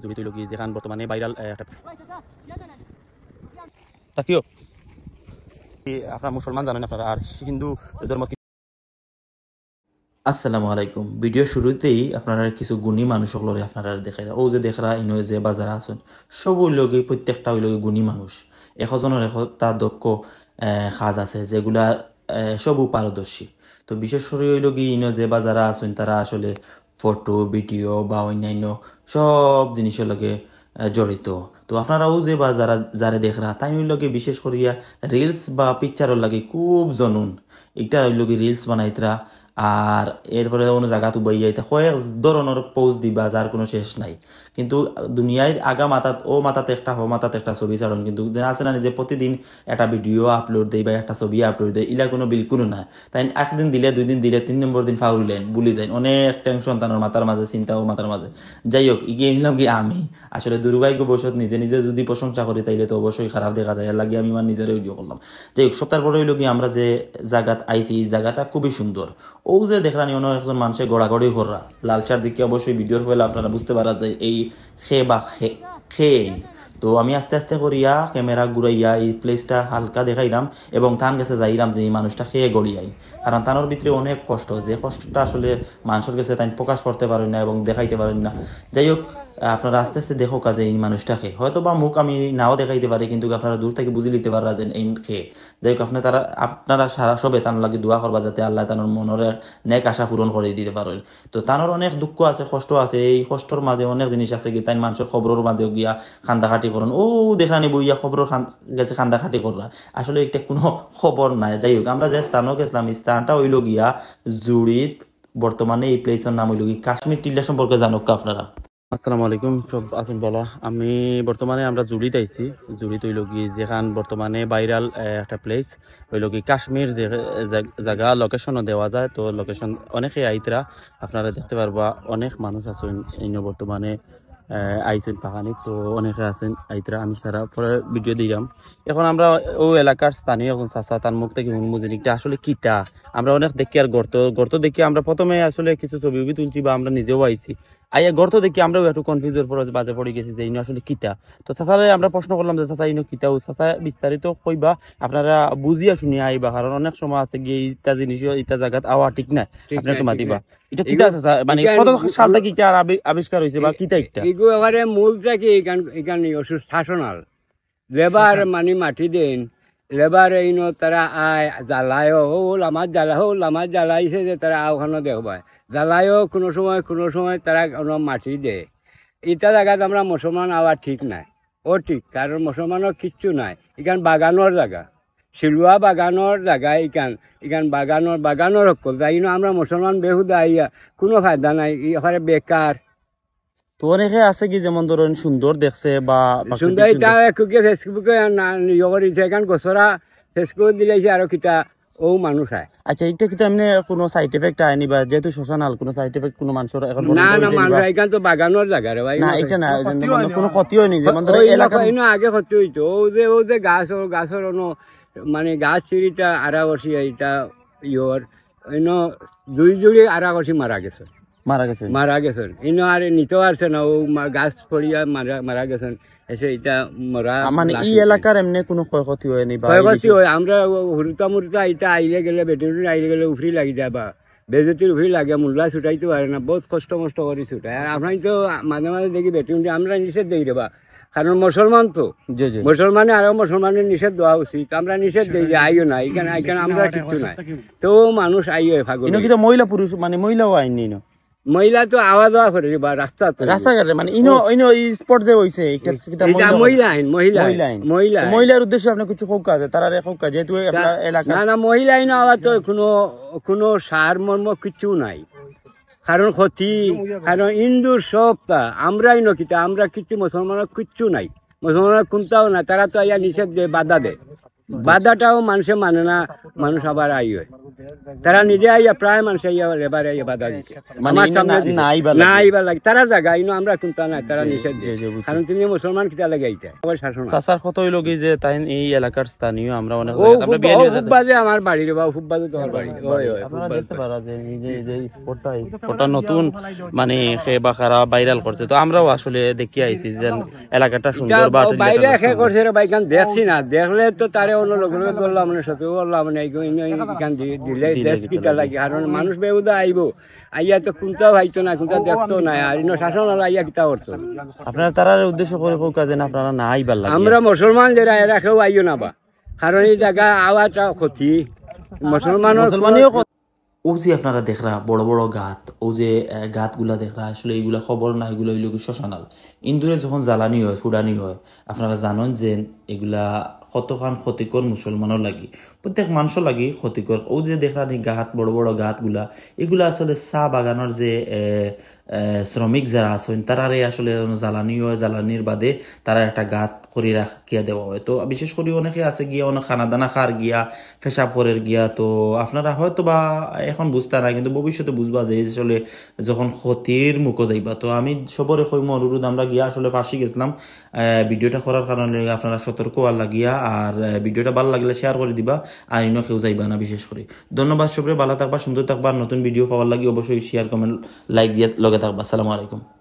জড়িত লোক যেখান বর্তমানে ভাইরাল তাকিও আপনারা মুসলমান জানেন আপনারা আর হিন্দু ধর্ম। আসসালামু আলাইকুম। ভিডিও শুরুতেই আপনারা কিছু গুণী মানুষ সকলরে আপনারা দেখাই ও যে দেখরা ইনো যে বাজার আছেন সব ওই লগে প্রত্যেকটা ওই লগে গুণী মানুষ একজনের একটা দক্ষ কাজ আছে যেগুলা সব পারদর্শী। তো বিশেষ করে ওই লগে ইনো যে বাজার আছেন তারা আসলে ফটো ভিডিও বা অন্যান্য সব জিনিসের লগে জড়িত। তো আপনারাও যে বা যারা দেখরা তাই ওই লগে বিশেষ করিয়া রিলস বা পিকচারের লাগে খুব জনুন এটা ওই লগে রিলস বানাইতরা আর এরপরে কোনো জায়গা তুবাই যাইতে কয়েক ধরনের পোস্ট দিবা যার কোনো শেষ নাই। কিন্তু দুনিয়ায় আগা মাথাত ও মাথাতে একটা হ মাথাতে একটা ছবি ছাড়ন কিন্তু যে আছে না যে প্রতিদিন একটা ভিডিও আপলোড দেয় বা একটা ছবি আপলোড দেয় ইলা কোনো বিলকুল না। তাই একদিন দিলে 2 দিন দিলে 3 নম্বর দিন ফাউলেন ভুলে যায় অনেক টেনশন তানোর মাথার মাঝে চিন্তাও মাথার মাঝে। যাই হোক ইগে এমলাম কি আমি আসলে দুর্ভাগ্যবশত নিজে নিজে যদি প্রশংসা করি তাইলে তো অবশ্যই খারাপ দেখা যায় এর লাগে আমি আমার নিজের ভিডিও করলাম। যাই হোক সপ্তাহ পরে হইল কি আমরা যে জায়গাত আইছি এই জায়গাটা খুবই সুন্দর। ও যে দেখলাম অন্য একজন মানুষের গড়াগড়ি করা লালচার দিকে অবশ্যই ভিডিওর ফলে আপনারা বুঝতে পারা যায় এই খে বা খেন। তো আমি আস্তে আস্তে করিয়া ক্যামেরা ঘুরাইয়া এই প্লেসটা হালকা দেখাইলাম এবং তান কাছে যাইলাম যে এই মানুষটা খেয়ে গড়িয়াই কারণ তানোর ভিতরে অনেক কষ্ট যে কষ্টটা আসলে মানুষের কাছে তাই প্রকাশ করতে পারেন না এবং দেখাইতে পারেন না। যাই হোক আপনারা আস্তে আস্তে দেখো কাজে এই মানুষটাকে হয়তো বা মুখ আমি নাও দেখাইতে পারি কিন্তু আপনারা দূর থেকে বুঝে নিতে পারা যে এই খেয়ে। যাই হোক আপনারা সারা সবে তার লাগে দোয়া করবা যাতে আল্লাহ তানোর মনের নেক আশা পূরণ করে দিতে পারেন। তো তানোর অনেক দুঃখ আছে কষ্ট আছে এই কষ্টর মাঝে অনেক জিনিস আছে কি তাই মানুষের খবরের মাঝে গিয়া খান্দাখাটি করেন ও দেখানি বইয়া খবরের গেছে খান্দাখাটি করা আসলে এটা কোনো খবর নাই। যাই হোক আমরা যে স্থানও গেছিলাম স্থানটা হইল গিয়া জুড়িত বর্তমানে এই প্লেসের নাম হইল কি কাশ্মীর টিল্লা সম্পর্কে জানুক আপনারা। আসসালামু আলাইকুম সব আছেন বলা আমি বর্তমানে আমরা জুড়িত আইছি জুড়িত হইল কি যেখান বর্তমানে ভাইরাল একটা প্লেস হইল কি কাশ্মীর যে জায়গা লোকেশনও দেওয়া যায়। তো লোকেশন অনেকে আইতরা আপনারা দেখতে পারবা অনেক মানুষ আছেন এই বর্তমানে আইসেন পাহানি তো অনেকে আছেন আইতরা আমি সারা পরে ভিডিও দিলাম। এখন আমরা ও এলাকার স্থানীয় এখন চাচা তার মুখ থেকে মুজিনিকটা আসলে কিতা আমরা অনেক দেখি আর গর্ত দেখি আমরা প্রথমে আসলে কিছু ছবি তুলছি বা আমরা নিজেও আইছি আইয়া গর্ত দেখি আমরাও একটু কনফিউজের বাজে পড়ে গেছি যে ইনো আসলে কিতা। তো চাচারে আমরা প্রশ্ন করলাম যে চাচা ইনো কিতা ও চাচা বিস্তারিত কইবা আপনারা বুঝিয়া শুনিয়া আইবা কারণ অনেক সময় আছে গিয়ে ইটা জিনিস ইটা জায়গাত আওয়া ঠিক না আপনি একটু মাতিবা এটা কিতা চাচা মানে কত সাল থেকে কি আবিষ্কার হয়েছে বা কিতা একটা এগুলো এবারে মূলটা কি এখানে শাসনাল লেবার মানে মাটি দেন লেবার এইনো তারা আয় জ্বালায়ও হল আমার জ্বালাইছে যে তারা ওখানে দেখবায় জ্বালায়ও কোনো সময় তারা কোনো মাটি দেয় এটা জায়গাত আমরা মুসলমান আওয়া ঠিক নাই ও ঠিক কারণ মুসলমানের কিচ্ছু নাই এখান বাগানোর জায়গা শিলুয়া বাগানোর জায়গা এখান বাগানোর হকল তাই আমরা মুসলমান বেহুদা আইয়া কোনো ফায়দা নাই এখানে বেকার। তো অনেকে আছে কি যেমন ধরেন সুন্দর দেখছে বা সুন্দর এটা ফেসবুকে এখান গোসরা ফেসবুক দিলেছে আরো কিতা ও মানুষ হয়। আচ্ছা এটা কি এমনি কোনো সাইড এফেক্ট আয়নি বা যেহেতু শ্মশানাল কোনো সাইড এফেক্ট কোনো মানুষের এখন না মানুষ এখান তো বাগানোর জায়গা রে ভাই না এটা না কোনো ক্ষতি হয়নি যেমন ধরেন এলাকা আগে ক্ষতি হইতো ও যে গাছের মানে গাছ চিড়িটা আড়া বসি এটা ইয়র দুই জুড়ি আড়া বসি মারা গেছেন ইনো আর নিতেও পারছে না ও গাছ পড়িয়া মারা গেছেন এসে এটা মরা মানে এই এলাকার এমনি কোনো ক্ষয়ক্ষতি হয়নি ক্ষয়ক্ষতি হয় আমরা হুরুতা এটা আইলে গেলে বেটিন আইলে গেলে উফরি লাগি যায় বা বেজতির উফরি লাগে মূল্যা ছুটাইতে পারে না বহুত কষ্ট করে ছুটায় আর আপনার তো মাঝে মাঝে দেখি বেটিন আমরা নিষেধ দিই দেবা কারণ মুসলমান তো মুসলমানে আরো মুসলমানের নিষেধ দেওয়া উচিত আমরা নিষেধ দিই যে আইও না এখানে আমরা কিছু নাই তো মানুষ আইও ফাগল কিন্তু মহিলা পুরুষ মানে মহিলাও আইনি মহিলা তো আওয়া যাওয়া করে বা রাস্তাঘাটে মানে ইনো স্পট যে হইছে মহিলার উদ্দেশ্যে আপনার কিছু হোক আছে তারা হোক যেহেতু এলাকা না মহিলা আইনো আওয়া তো কোনো সার মর্ম কিছু নাই কারণ ক্ষতি কারণ হিন্দুর সবটা আমরাই নকিতা আমরা কিছু মুসলমানের কিচ্ছু নাই মুসলমানের কোনটাও না তারা তো আইয়া নিষেধ দেয় বাধা দেয় বাধাটাও মানুষে মানে না মানুষ আবার আই হয়। তারা নিজে আইয়া প্রায় মানুষ আইয়া লেবার আইয়া বাধা দিচ্ছে মানে আমার সামনে দিছে। না আইবার না লাগে। আইবার লাগে তারা জায়গা ইনো আমরা কোনটা নাই তারা নিষেধ জি, দিয়ে জি, বুঝছি। কারণ তুমি মুসলমান কিতা লাগে এইটা আবার শাসন আছে। চাচার কত হইল কি যে তাই এই এলাকার স্থানীয় আমরা অনেক ও জায়গাতে আমরা বিয়ালি খুব বাজে আমার বাড়ি রে বা খুব বাজে তোমার বাড়ি ওই ওই আপনারা দেখতে পারা যে এই যে স্পটটা নতুন মানে খে বাখারা ভাইরাল করছে তো আমরাও আসলে দেখি আইছি যে এলাকাটা সুন্দর বা বাইরে খে করছে রে ভাই কান দেখছি না দেখলে তো তারে অন্য লোক ধরলাম মানে সত্যি বললাম মানে কান দিলে দেশ কিতা লাগে কারণ মানুষ বেউদা আইবো আইয়া তো কোনটাও ভাইতো না কোনটা দেখতো না আর ইনো শাসন হলো আইয়া কিতা করতো আপনারা তারা উদ্দেশ্য করে হোক কাজে না আপনারা না আইবার লাগে আমরা মুসলমান যারা এরা কেউ আইও না বা কারণ এই জায়গা আওয়াটা ক্ষতি মুসলমানিও ও যে আপনারা দেখরা বড় বড় গাত ও যে গাতগুলা দেখরা আসলে এইগুলা খবর না এগুলো হইল কি শ্মশানাল ইন্দুরে যখন জ্বালানি হয় ফুডানি হয় আপনারা জানেন যে এগুলা কতখান ক্ষতিকর মুসলমানও লাগি প্রত্যেক মানুষও লাগি ক্ষতিকর ও যে দেখরানি গাত বড় বড় গাতগুলা এগুলা আসলে চা বাগানের যে শ্রমিক যারা আছেন তারারে আসলে জ্বালানি হয় জ্বালানির বাদে তারা একটা গাত করে রাখিয়া দেওয়া হয় তো বিশেষ করে অনেকে আছে গিয়া অনেক খানা দানা খার গিয়া পেশাব করের গিয়া তো আপনারা হয়তো বা এখন বুঝতে না কিন্তু ভবিষ্যতে বুঝবা যে আসলে যখন ক্ষতির মুখো যাইবা তো আমি সবরে কইম অনুরোধ আমরা গিয়া আসলে ফাঁসি গেছিলাম ভিডিওটা করার কারণে আপনারা সতর্ক আর লাগিয়া আর ভিডিওটা ভালো লাগলে শেয়ার করে দিবা আর ইনো কেউ যাইবা না বিশেষ করে ধন্যবাদ সবরে ভালো থাকবা সুন্দর থাকবা নতুন ভিডিও পাওয়ার লাগি অবশ্যই শেয়ার কমেন্ট লাইক দিয়ে লগে থাকবা আসসালামু আলাইকুম